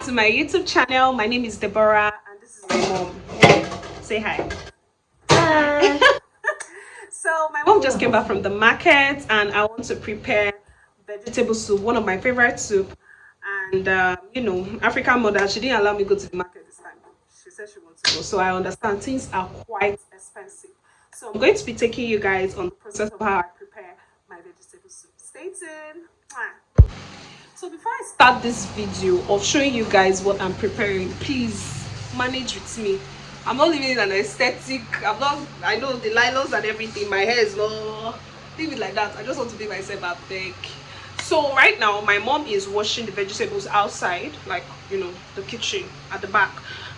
To my YouTube channel. My name is Deborah and this is my mom. Say hi. Hi. So my mom just came back from the market and I want to prepare vegetable soup, one of my favorite soup. And you know, African mother, she didn't allow me to go to the market this time. She said she wants to go. So I understand things are quite expensive. So I'm going to be taking you guys on the process of how I prepare my vegetable soup. Stay tuned. Mwah. So before I start this video of showing you guys what I'm preparing, please manage with me. I'm not living in an aesthetic. I know the nylons and everything. My hair is not, leave it like that. I just want to be myself at big. So right now, my mom is washing the vegetables outside, like, you know, the kitchen at the back.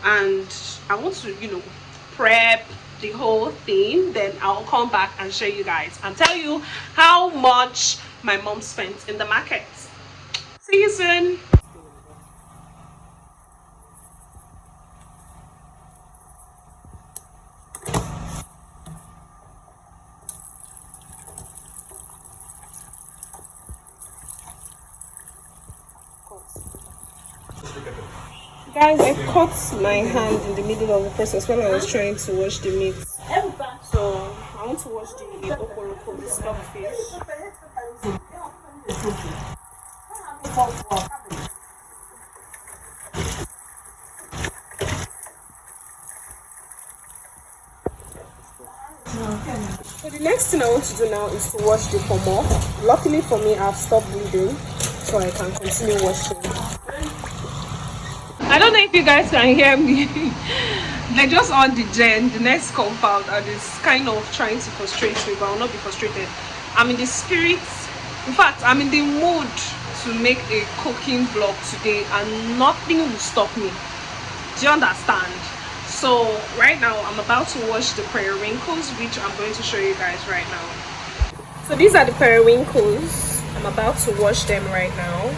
And I want to, you know, prep the whole thing. Then I'll come back and show you guys and tell you how much my mom spent in the market. See you soon. Guys, I cut my hand in the middle of the process when I was trying to wash the meat. So I want to wash the okoroko, the stockfish. So the next thing I want to do now is to wash the pomo. Luckily for me, I've stopped bleeding, so I can continue washing. I don't know if you guys can hear me. They're just on the next compound, and it's kind of trying to frustrate me, but I'll not be frustrated. I'm in the spirit. In fact, I'm in the mood to make a cooking vlog today, and nothing will stop me. Do you understand? So right now I'm about to wash the periwinkles, which I'm going to show you guys right now. So these are the periwinkles. I'm about to wash them right now.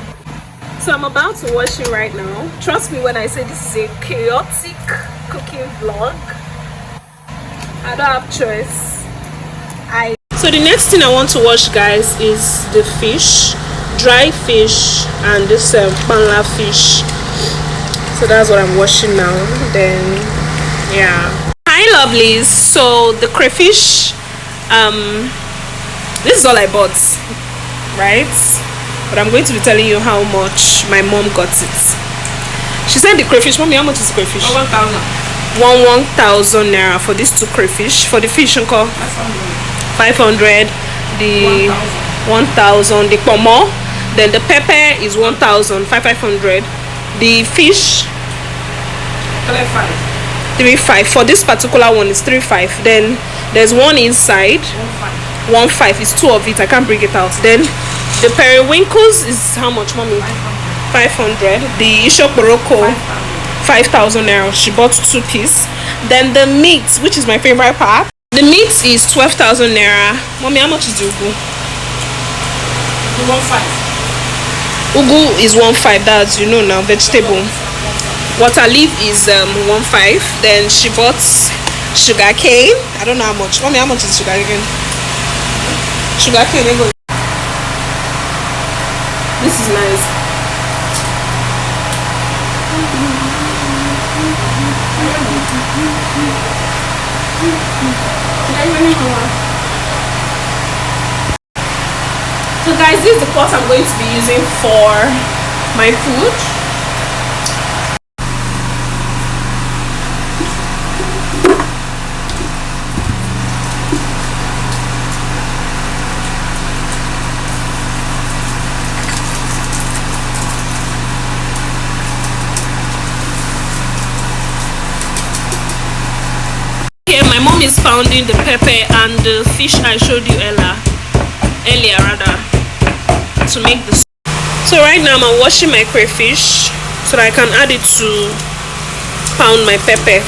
So I'm about to wash it right now. Trust me when I say this is a chaotic cooking vlog. I don't have choice. So the next thing I want to wash, guys, is the fish, dry fish, and this panla fish. So that's what I'm washing now. Then yeah, hi lovelies. So the crayfish, this is all I bought, right? But I'm going to be telling you how much my mom got it. She said the crayfish, mommy, how much is crayfish? 1,000. 1,000 naira for these two crayfish. For the fish, uncle, 500. The 1,000. The pomo, then the pepper is 1,000, 500. The fish, 3,500. For this particular one, it's 3,500. Then there's one inside, 1,500. It's two of it. I can't bring it out. Then the periwinkles is how much, mommy? 500. The ishokboroko, 5,000 naira. She bought 2 pieces. Then the meat, which is my favorite part, the meat is 12,000 naira. Mommy, how much is the ugu? 1,500. Ugu is 1,500. That's, you know now, vegetable. Water leaf is 1,500. Then she bought sugar cane. I don't know how much. Mommy, how much is sugar cane? Sugar cane. This is nice. So guys, this is the pot I'm going to be using for my food. My mom is pounding the pepper and the fish I showed you earlier to make this. So right now I'm washing my crayfish so that I can add it to pound my pepper.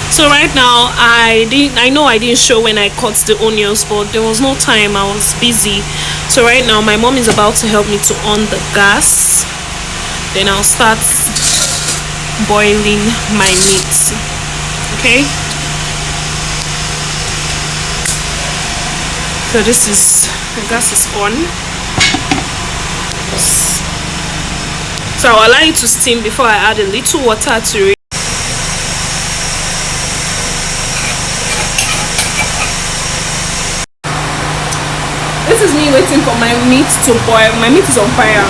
So right now I know I didn't show when I cut the onions, but there was no time, I was busy. So right now my mom is about to help me to on the gas. Then I'll start boiling my meat. Okay, so this is, the gas is on. So I'll allow it to steam before I add a little water to it. This is me waiting for my meat to boil. My meat is on fire.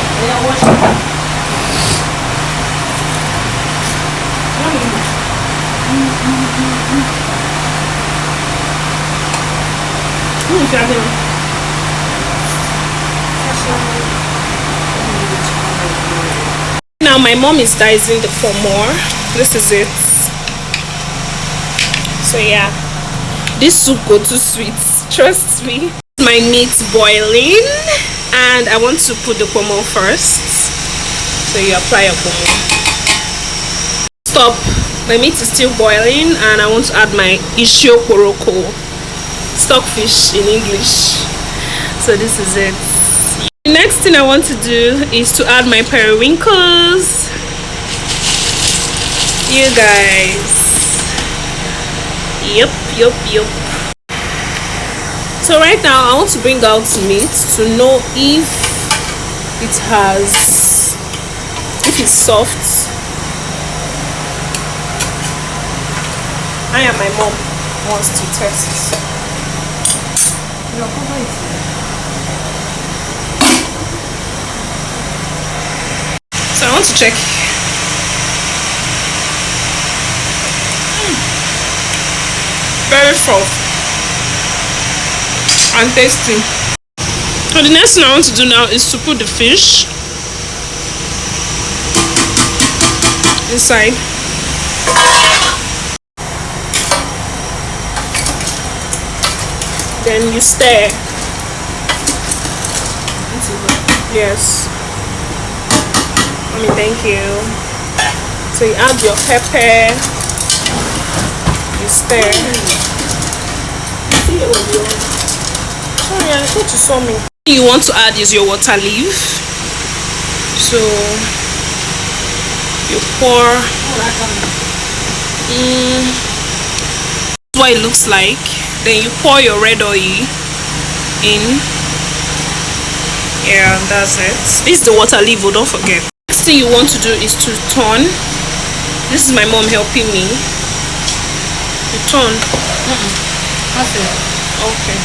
Now my mom is dicing the more. This is it. So yeah, this soup go too sweet, trust me. My meat boiling and I want to put the pomo first. So you apply your pomo. Stop. My meat is still boiling and I want to add my ishio poroko, stockfish in English. So this is it. The next thing I want to do is to add my periwinkles. You guys. Yup. So right now I want to bring out meat to know if it's soft. I and my mom wants to test. So I want to check. Very soft and tasty. So the next thing I want to do now is to put the fish inside. Then you stir. Yes. Thank you. So you add your pepper. You stir. Oh yeah, I thought you saw me. You want to add is your water leaf. So you pour. That's what it looks like. Then you pour your red oil in. Yeah, that's it. This is the water leaf, don't forget. Next thing you want to do is to turn. This is my mom helping me. You turn. That's it. Okay.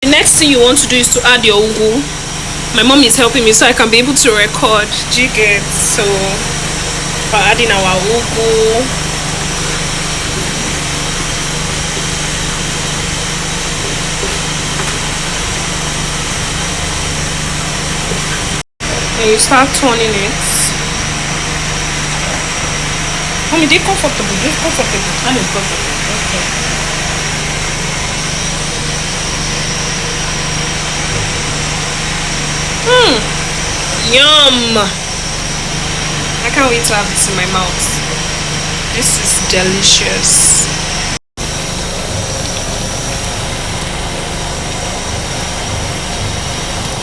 The next thing you want to do is to add your ugu. My mom is helping me so I can be able to record. Do you get? So we're adding our ugu. And you start turning it. Mommy, they're comfortable. They're comfortable. I'm comfortable. Okay. Yum! I can't wait to have this in my mouth. This is delicious.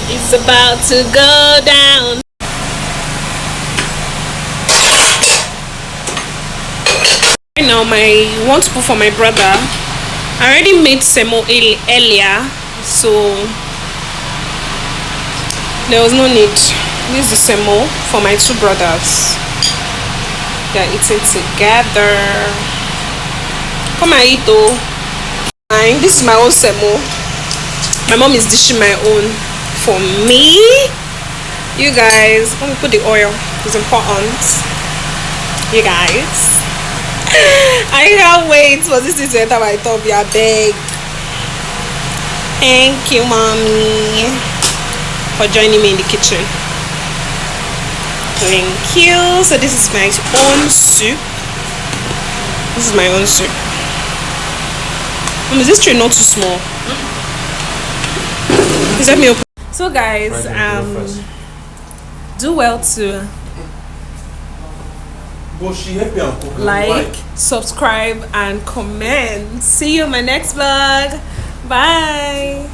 It's about to go down. Right now, I want to put for my brother. I already made semo earlier, so there was no need. This is semo for my two brothers. They're eating together. Come and eat though. This is my own semo. My mom is dishing my own for me. You guys, let me put the oil. It's important. You guys, I can't wait for this to enter my top. Yeah, big. Thank you, mommy, for joining me in the kitchen. Thank you. So this is my own soup. This is my own soup. Is this tray not too small? Please let me open. So guys, do well to like, subscribe and comment. See you in my next vlog. Bye.